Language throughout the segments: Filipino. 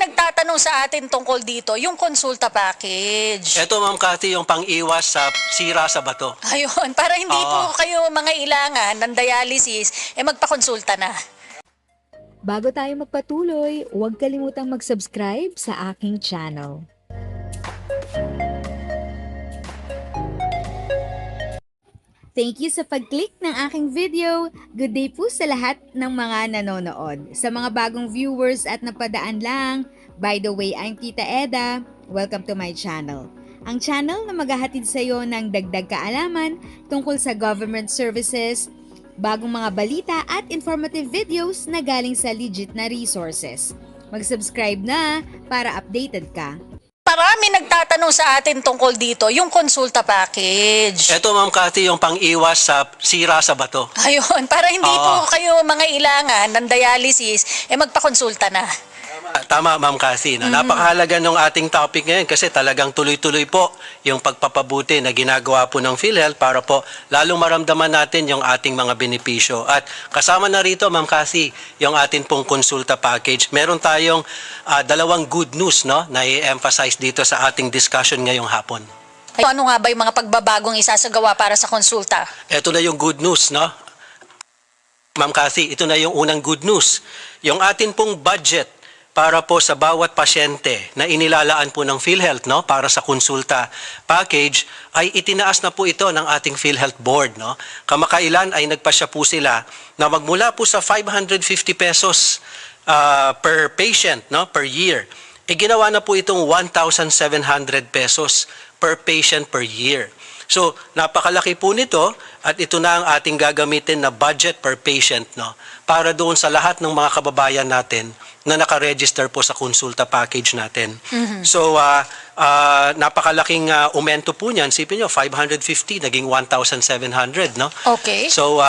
nagtatanong sa atin tungkol dito, yung konsulta package. Ito, Ma'am Cathy, yung pang-iwas sa sira sa bato. Ayun, para hindi Oo. po kayo mga ilangan ng dialysis, magpakonsulta na. Bago tayo magpatuloy, huwag kalimutang mag-subscribe sa aking channel. Thank you sa pag-click ng aking video. Good day po sa lahat ng mga nanonood. Sa mga bagong viewers at napadaan lang, by the way, I'm Tita Eda. Welcome to my channel. Ang channel na maghahatid sa iyo ng dagdag kaalaman tungkol sa government services, bagong mga balita at informative videos na galing sa legit na resources. Mag-subscribe na para updated ka. Marami nagtatanong sa atin tungkol dito, yung konsulta package. Ito, Ma'am Cathy, yung pang-iwas sa sira sa bato. Ayun, para hindi Oo. po kayo mga ilangan ng dialysis, magpakonsulta na. Tama, Ma'am Cathy. No? Napakahalaga ng ating topic ngayon kasi talagang tuloy-tuloy po yung pagpapabuti na ginagawa po ng PhilHealth para po lalong maramdaman natin yung ating mga benepisyo. At kasama na rito, Ma'am Cathy, yung ating pong konsulta package. Meron tayong dalawang good news, no, na i-emphasize dito sa ating discussion ngayong hapon. Ano nga ba yung mga pagbabagong isasagawa para sa konsulta? Ito na yung good news, no? Ma'am Cathy, ito na yung unang good news. Yung atin pong budget para po sa bawat pasyente na inilalaan po ng PhilHealth, no, para sa konsulta package ay itinaas na po ito ng ating PhilHealth Board, no. Kamakailan ay nagpasya po sila na magmula po sa 550 pesos per patient, no, per year. Ginawa na po itong 1,700 pesos per patient per year. So, napakalaki po nito at ito na ang ating gagamitin na budget per patient, no, para doon sa lahat ng mga kababayan natin na nakaregister po sa konsulta package natin. So, napakalaking aumento po niyan. Sipin nyo, 550 naging 1,700, no? Okay. So,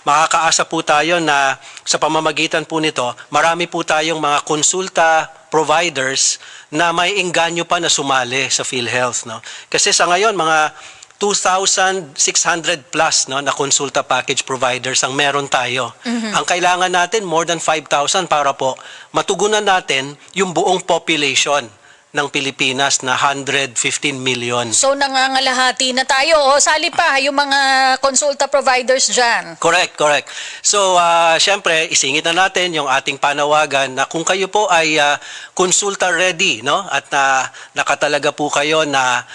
makakaasa po tayo na sa pamamagitan po nito, marami po tayong mga konsulta providers na may engganyo pa na sumali sa PhilHealth, no? Kasi sa ngayon, mga 2,600 plus, no, na konsulta package providers ang meron tayo. Ang kailangan natin more than 5,000 para po matugunan natin yung buong population ng Pilipinas na 115 million. So nangangalahati na tayo. O sali pa yung mga konsulta providers dyan. Correct. So, syempre, isingit na natin yung ating panawagan na kung kayo po ay konsulta ready, no? At nakatalaga po kayo na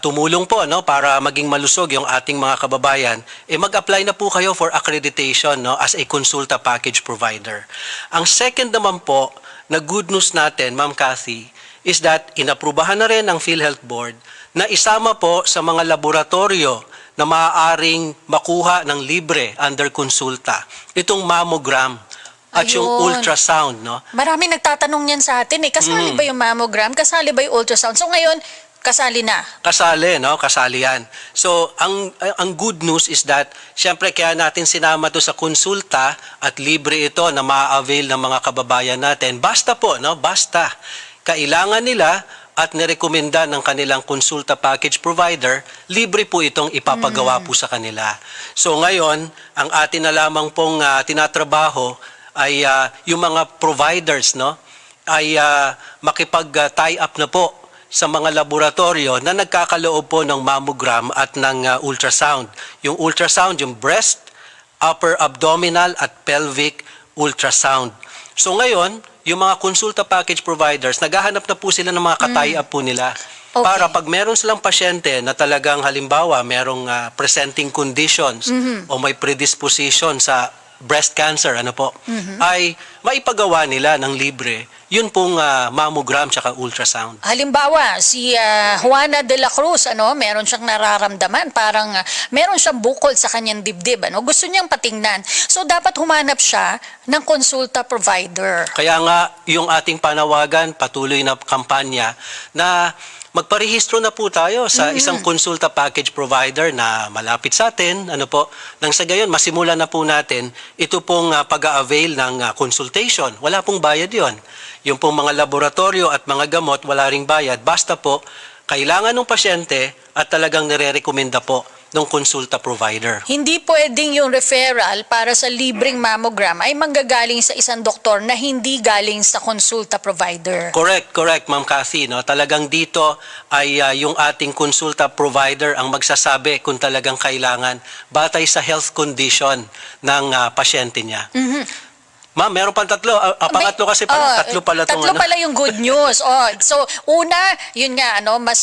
tumulong po, no, para maging malusog yung ating mga kababayan, mag-apply na po kayo for accreditation, no, as a konsulta package provider. Ang second naman po na good news natin, Ma'am Cathy, is that inaprubahan na rin ng PhilHealth Board na isama po sa mga laboratorio na maaaring makuha ng libre under konsulta itong mammogram at yung Ayun. ultrasound, no? Marami nagtatanong yan sa atin Kasali ba yung mammogram? Kasali ba yung ultrasound? So ngayon, kasali na. Kasali, no? Kasali yan. So, ang good news is that, syempre, kaya natin sinama to sa konsulta at libre ito na ma-avail ng mga kababayan natin. Basta po, no? Basta. Kailangan nila at nirekomenda ng kanilang konsulta package provider, libre po itong ipapagawa po sa kanila. So ngayon, ang atin na lamang pong tinatrabaho ay yung mga providers, no, ay makipag-tie up na po sa mga laboratorio na nagkakaloob po ng mammogram at ng ultrasound. Yung ultrasound, yung breast, upper abdominal at pelvic ultrasound. So ngayon, yung mga konsulta package providers, naghahanap na po sila ng mga ka-tie up po nila. Okay. Para pag meron silang pasyente na talagang halimbawa merong presenting conditions o may predisposition sa breast cancer, ay maipagawa nila ng libre yun pong mammogram tsaka ultrasound. Halimbawa, si Juana de la Cruz, meron siyang nararamdaman, parang meron siyang bukol sa kanyang dibdib, gusto niyang patingnan. So, dapat humanap siya ng konsulta provider. Kaya nga, yung ating panawagan, patuloy na kampanya na magparehistro na po tayo sa isang konsulta package provider na malapit sa atin, nang sa gayon, masimulan na po natin ito pong pag-a-avail ng consultation. Wala pong bayad yon. Yung pong mga laboratorio at mga gamot, wala ring bayad. Basta po, kailangan ng pasyente at talagang nire-recommenda po ng konsulta provider. Hindi pwedeng yung referral para sa libreng mammogram ay manggagaling sa isang doktor na hindi galing sa konsulta provider. Correct, Ma'am Cathy. No? Talagang dito ay yung ating konsulta provider ang magsasabi kung talagang kailangan batay sa health condition ng pasyente niya. Ma'am, meron pang tatlo. Pangatlo kasi pala, tatlo pala itong Tatlo pala yung good news. So, una, yun nga, mas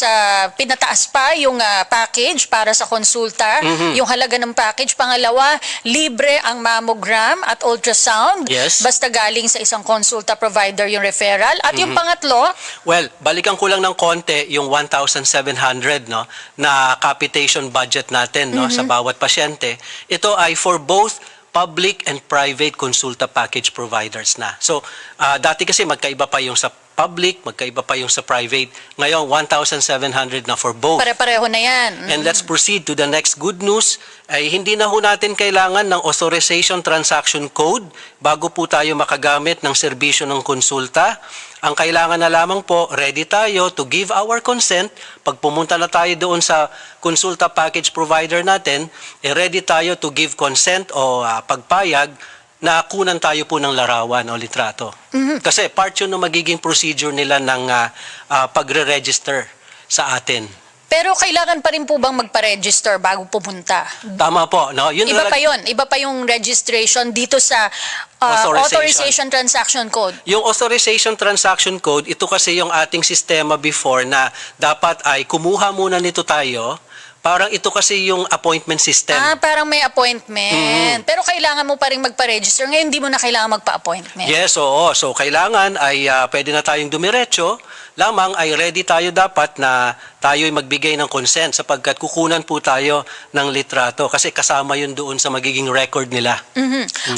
pinataas pa yung package para sa konsulta, yung halaga ng package. Pangalawa, libre ang mammogram at ultrasound. Yes. Basta galing sa isang konsulta provider yung referral. At yung pangatlo, Well, balikan ko lang ng konti yung 1,700 no, na capitation budget natin no, sa bawat pasyente. Ito ay for both public and private konsulta package providers na. So, dati kasi magkaiba pa yung sa public, magkaiba pa yung sa private. Ngayon, 1,700 na for both. pare-pareho na yan. And let's proceed to the next good news. Ay hindi na ho natin kailangan ng authorization transaction code bago po tayo makagamit ng serbisyo ng konsulta. Ang kailangan na lamang po, ready tayo to give our consent. Pag pumunta na tayo doon sa konsulta package provider natin, ready tayo to give consent o pagpayag na kunan tayo po ng larawan o litrato. Kasi part yun ng magiging procedure nila ng pagre-register sa atin. Pero kailangan pa rin po bang magpa-register bago pumunta? Tama po. No? Yun Iba pa yun. Iba pa yung registration dito sa authorization transaction code. Yung authorization transaction code, ito kasi yung ating sistema before na dapat ay kumuha muna nito tayo. Parang ito kasi yung appointment system. Parang may appointment. Pero kailangan mo pa rin magpa-register. Ngayon, hindi mo na kailangan magpa-appointment. Yes, oo. So, kailangan ay pwede na tayong dumiretso. Lamang ay ready tayo dapat na tayo ay magbigay ng consent sapagkat kukunan po tayo ng litrato kasi kasama yun doon sa magiging record nila.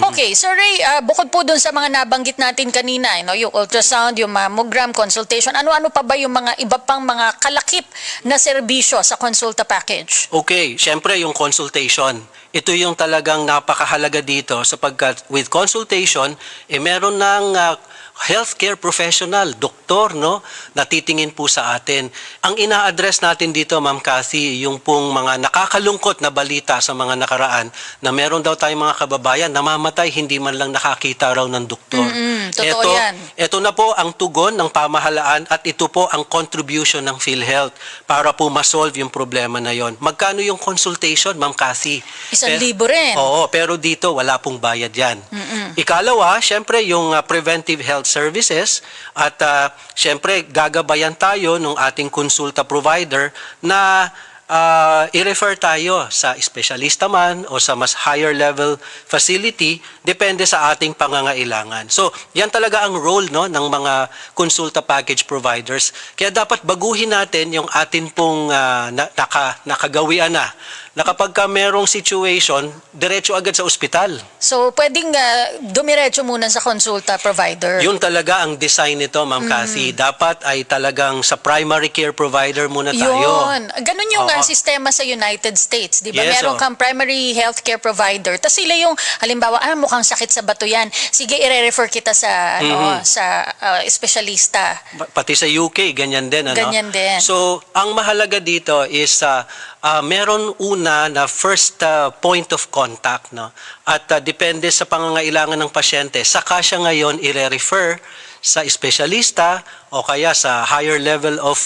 Okay, Sir Ray, bukod po dun sa mga nabanggit natin kanina, yung ultrasound, yung mammogram, consultation, ano-ano pa ba yung mga iba pang mga kalakip na serbisyo sa consulta package? Okay, syempre yung consultation. Ito yung talagang napakahalaga dito sapagkat with consultation, meron ng healthcare professional, doktor, no, natitingin po sa atin. Ang ina-address natin dito, Ma'am Cathy, yung pong mga nakakalungkot na balita sa mga nakaraan na meron daw tayong mga kababayan namamatay, hindi man lang nakakita raw ng doktor. Totoo yan. Ito na po ang tugon ng pamahalaan at ito po ang contribution ng PhilHealth para po ma-solve yung problema na yon. Magkano yung consultation, Ma'am Cathy? 1,000 rin. Oo, pero dito wala pong bayad yan. Ikalawa, syempre yung preventive health services at syempre gagabayan tayo ng ating konsulta provider na i-refer tayo sa espesyalista man o sa mas higher level facility depende sa ating pangangailangan. So, yan talaga ang role no ng mga konsulta package providers. Kaya dapat baguhin natin yung atin pong nakagawian na kapag ka merong situation, diretso agad sa ospital. So, pwedeng dumiretso muna sa consulta provider. Yun talaga ang design nito, Ma'am Cathy. Dapat ay talagang sa primary care provider muna tayo. Yun. Ganun yung sistema sa United States, di ba? Yes, Meron kang primary healthcare provider. Tapos sila yung, halimbawa, mukhang sakit sa bato yan. Sige, i-refer kita sa, sa espesyalista. Pati sa UK, ganyan din. Ano? Ganyan din. So, ang mahalaga dito is meron una na first point of contact. No? At depende sa pangangailangan ng pasyente, saka siya ngayon i-refer sa espesyalista o kaya sa higher level of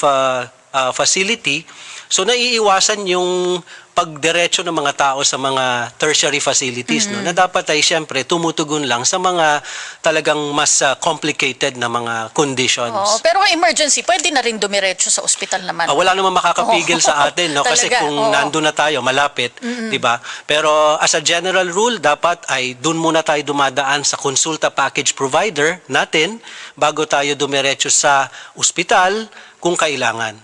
facility. So, naiiwasan yung pagdiretso ng mga tao sa mga tertiary facilities no, na dapat ay siyempre tumutugon lang sa mga talagang mas complicated na mga conditions. Oo, pero kung emergency, pwede na rin dumiretso sa ospital naman. Wala namang makakapigil sa atin no, kasi Talaga, kung nandun na tayo malapit, 'di ba? Pero as a general rule, dapat ay doon muna tayo dumadaan sa consulta package provider natin bago tayo dumiretso sa ospital kung kailangan.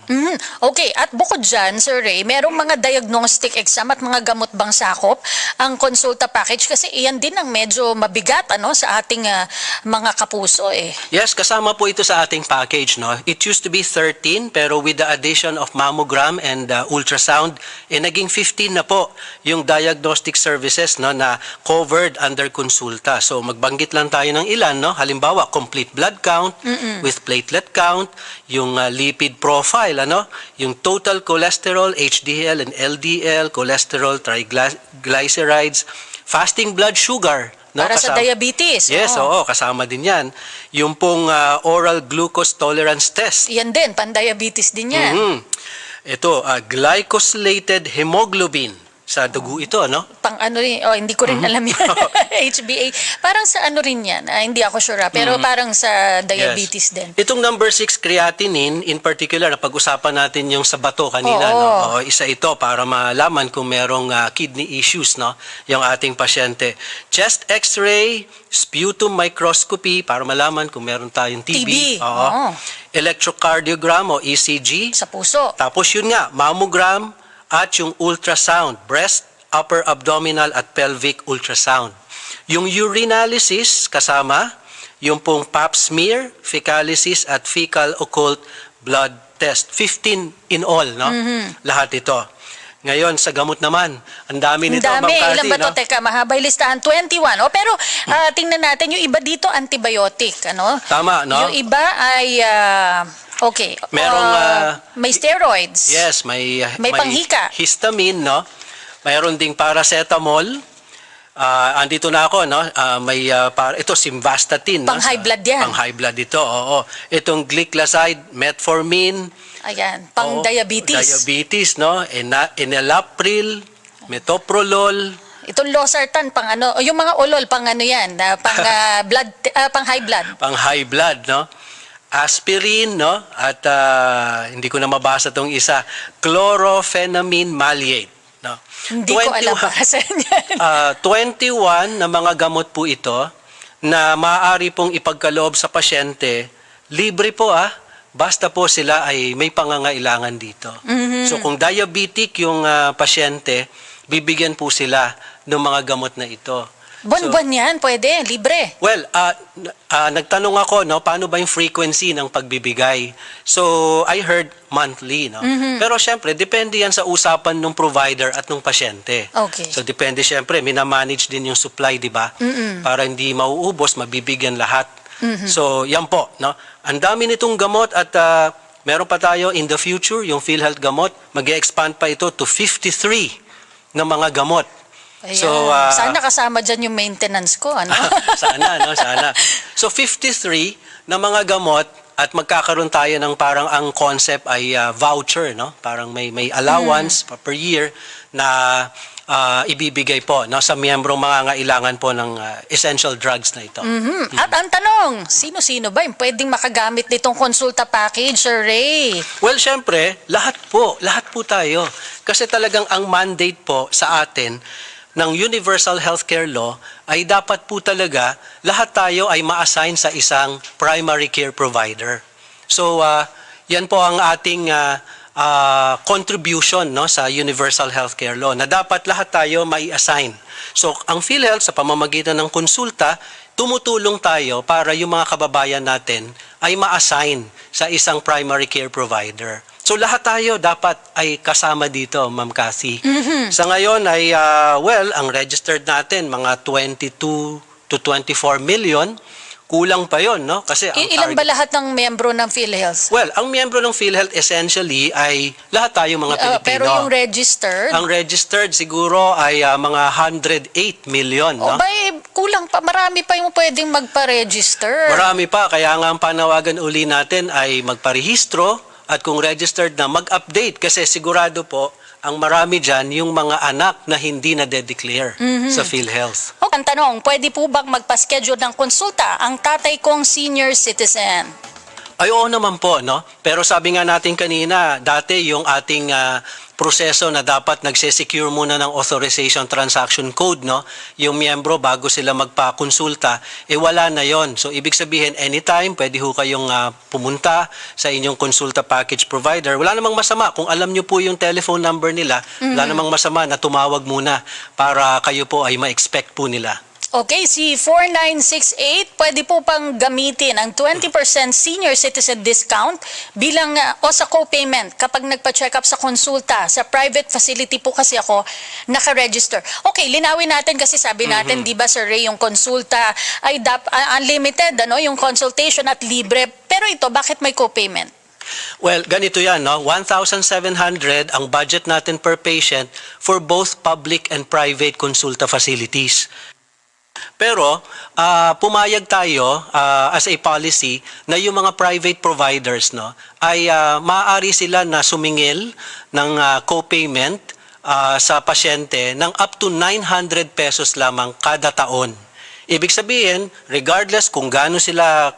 Okay, at bukod dyan, Sir Ray, merong mga diagnostic exam at mga gamot bang sakop ang consulta package? Kasi iyan din ang medyo mabigat sa ating mga kapuso eh. Yes, kasama po ito sa ating package. No? It used to be 13 pero with the addition of mammogram and ultrasound, naging 15 na po yung diagnostic services no, na covered under consulta. So magbanggit lang tayo ng ilan. No? Halimbawa, complete blood count with platelet count, yung lipid profile, yung total cholesterol, HDL and LDL, cholesterol, triglycerides, fasting blood sugar. No? Para sa diabetes. Yes, oo, kasama din yan. Yung pong oral glucose tolerance test. Yan din, pan-diabetes din yan. Mhm. Ito, glycosylated hemoglobin. Sa dugo ito, no? Pang ano rin, hindi ko rin alam yan. HbA. Parang sa ano rin yan, hindi ako sure. Pero parang sa diabetes din. Itong number 6 creatinine, in particular, napag-usapan natin yung sa bato kanina, Oo. no? Oo, isa ito para malaman kung merong kidney issues, no? Yung ating pasyente. Chest x-ray, sputum microscopy para malaman kung meron tayong TB. TB. Oo. Oo. Electrocardiogram o ECG. Sa puso. Tapos yun nga, mammogram at yung ultrasound, breast, upper abdominal at pelvic ultrasound. Yung urinalysis kasama, yung pong pap smear, fecalysis at fecal occult blood test. 15 in all, no? Lahat ito. Ngayon, sa gamot naman, ang dami nito, Ang dami. Ma'am Cathy, Ilan ba to? no? Teka, mahaba yung listahan. 21. Pero tingnan natin, yung iba dito, antibiotic. Ano? Tama, no? Yung iba ay, okay. Merong, may steroids. Yes, may panghika. histamine, no? Mayroon ding paracetamol. Andito na ako, no? Ito simvastatin, no? Pang high blood yan. Pang high blood ito, oo. Itong gliclazide, metformin, Ayan, pang oo, diabetes. Diabetes, no? Enalapril, metoprolol, Itong losartan, pang ano, yung mga ulol, pang ano yan, pang blood, pang high blood. pang high blood, no? Aspirin, no? At hindi ko na mabasa tong isa, chlorpheniramine maleate, no? Hindi ko alam para sa yan. 21 na mga gamot po ito na maaari pong ipagkaloob sa pasyente, libre po basta po sila ay may pangangailangan dito. So kung diabetic yung pasyente, bibigyan po sila ng mga gamot na ito. Buwan-buwan yan, pwede, libre. Well, nagtanong ako, no, paano ba yung frequency ng pagbibigay? So, I heard monthly, no? Pero syempre, depende yan sa usapan ng provider at ng pasyente. Okay. So, depende syempre, minamanage din yung supply, di ba? Para hindi mauubos, mabibigyan lahat. So, yan po, no? Ang dami nitong gamot at meron pa tayo in the future, yung PhilHealth gamot, mag-expand pa ito to 53 na mga gamot. Ayan. So, sana kasama dyan yung maintenance ko, ano? Sana, no? Sana. So, 53 na mga gamot at magkakaroon tayo ng parang ang concept ay voucher, no? Parang may allowance per year na ibibigay po, no, sa miyembrong mangangailangan po ng essential drugs na ito. At ang tanong, sino-sino ba yung pwedeng makagamit nitong konsulta package, Sir Ray? Well, syempre, lahat po tayo. Kasi talagang ang mandate po sa atin ng Universal Healthcare Law ay dapat po talaga lahat tayo ay ma-assign sa isang primary care provider. So, yan po ang ating contribution, no, sa Universal Healthcare Law na dapat lahat tayo mai-assign. So, ang PhilHealth sa pamamagitan ng konsulta, tumutulong tayo para yung mga kababayan natin ay ma-assign sa isang primary care provider. So, lahat tayo dapat ay kasama dito, Ma'am Cathy. Sa ngayon ay, ang registered natin, mga 22 to 24 million, kulang pa yon, no? Kasi ang Ilan ba lahat ng membro ng PhilHealth? Well, ang miyembro ng PhilHealth essentially ay lahat tayo mga Pilipino. Pero yung registered? Ang registered siguro ay mga 108 million, no? Kulang pa. Marami pa yung pwedeng magpa-register. Marami pa. Kaya nga ang panawagan uli natin ay magparehistro at kung registered na, mag-update. Kasi sigurado po, ang marami dyan yung mga anak na hindi na de-declare sa PhilHealth. Ang tanong, pwede po bang magpa-schedule ng konsulta ang tatay kong senior citizen? Ay, oo naman po, no? Pero sabi nga natin kanina, dati yung ating proseso na dapat nagsesecure muna ng authorization transaction code, no? Yung miyembro bago sila magpa-konsulta, wala na yon. So, ibig sabihin, anytime, pwede ho kayong pumunta sa inyong konsulta package provider. Wala namang masama. Kung alam nyo po yung telephone number nila, wala namang masama na tumawag muna para kayo po ay ma-expect po nila. Okay, si 4968, pwede po pang gamitin ang 20% senior citizen discount bilang o sa co-payment kapag nagpa-check up sa konsulta. Sa private facility po kasi ako naka-register. Okay, linawin natin kasi sabi natin, di ba Sir Ray, yung konsulta ay unlimited, ano, yung consultation at libre. Pero ito, bakit may co-payment? Well, ganito yan, no? 1,700 ang budget natin per patient for both public and private consulta facilities. Pero pumayag tayo as a policy na yung mga private providers, no, ay maaari sila na sumingil ng co-payment sa pasyente ng up to 900 pesos lamang kada taon. Ibig sabihin, regardless kung gaano sila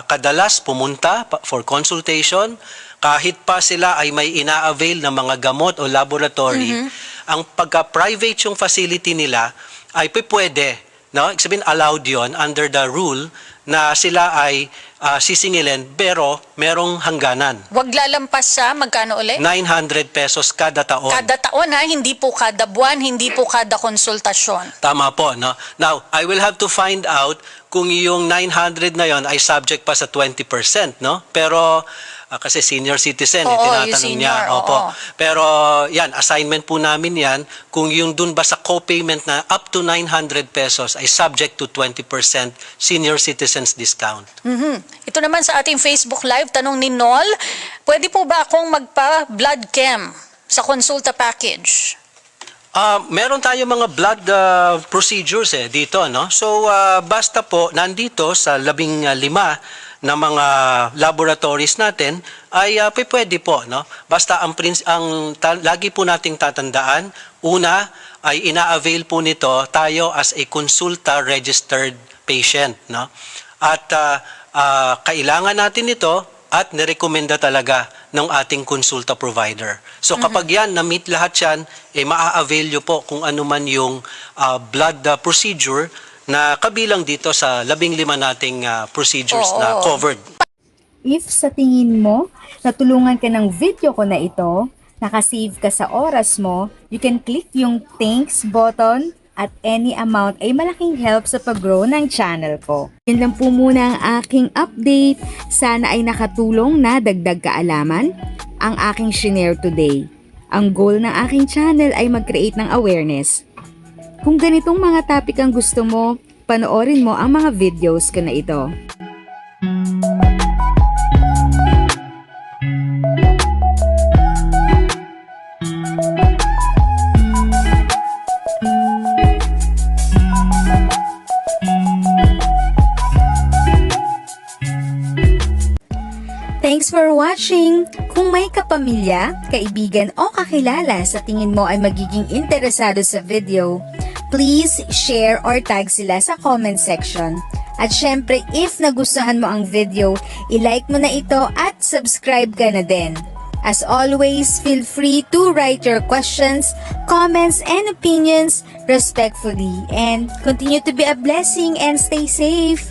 kadalas pumunta for consultation, kahit pa sila ay may ina-avail ng mga gamot o laboratory, ang pagka-private yung facility nila ay pwede, no? Ibig sabihin, allowed yon under the rule na sila ay sisingilin pero merong hangganan. Wag lalampas sa magkano ulit? 900 pesos kada taon. Kada taon ha, hindi po kada buwan, hindi po kada konsultasyon. Tama po, no? Now, I will have to find out kung yung 900 na yon ay subject pa sa 20%, no? Pero kasi senior citizen, Oo, tinatanong yung senior, niya. Opo. oo. Pero yan, assignment po namin yan, kung yung dun ba sa co-payment na up to 900 pesos ay subject to 20% senior citizens discount. Ito naman sa ating Facebook Live, tanong ni Nol, pwede po ba akong magpa-blood chem sa konsulta package? Meron tayo mga blood procedures dito, no? So basta po nandito sa 15 na mga laboratories natin ay pwede po, no? Basta lagi po nating tatandaan, una ay ina-avail po nito tayo as a consulta registered patient, no? At kailangan natin ito at nirekomenda talaga ng ating konsulta provider. So kapag yan, na-meet lahat yan, maa-avail nyo po kung ano man yung blood procedure na kabilang dito sa 15 nating procedures na covered. If sa tingin mo, natulungan ka ng video ko na ito, nakasave ka sa oras mo, you can click yung thanks button at any amount ay malaking help sa pag-grow ng channel ko. Yan lang po muna ang aking update. Sana ay nakatulong na dagdag kaalaman ang aking shinare today. Ang goal ng aking channel ay mag-create ng awareness. Kung ganitong mga topic ang gusto mo, panoorin mo ang mga videos ko na ito. Thanks for watching! Kung may kapamilya, kaibigan o kakilala sa tingin mo ay magiging interesado sa video, please share or tag sila sa comment section. At syempre, if nagustuhan mo ang video, i-like mo na ito at subscribe ka na din. As always, feel free to write your questions, comments, and opinions respectfully. And continue to be a blessing and stay safe!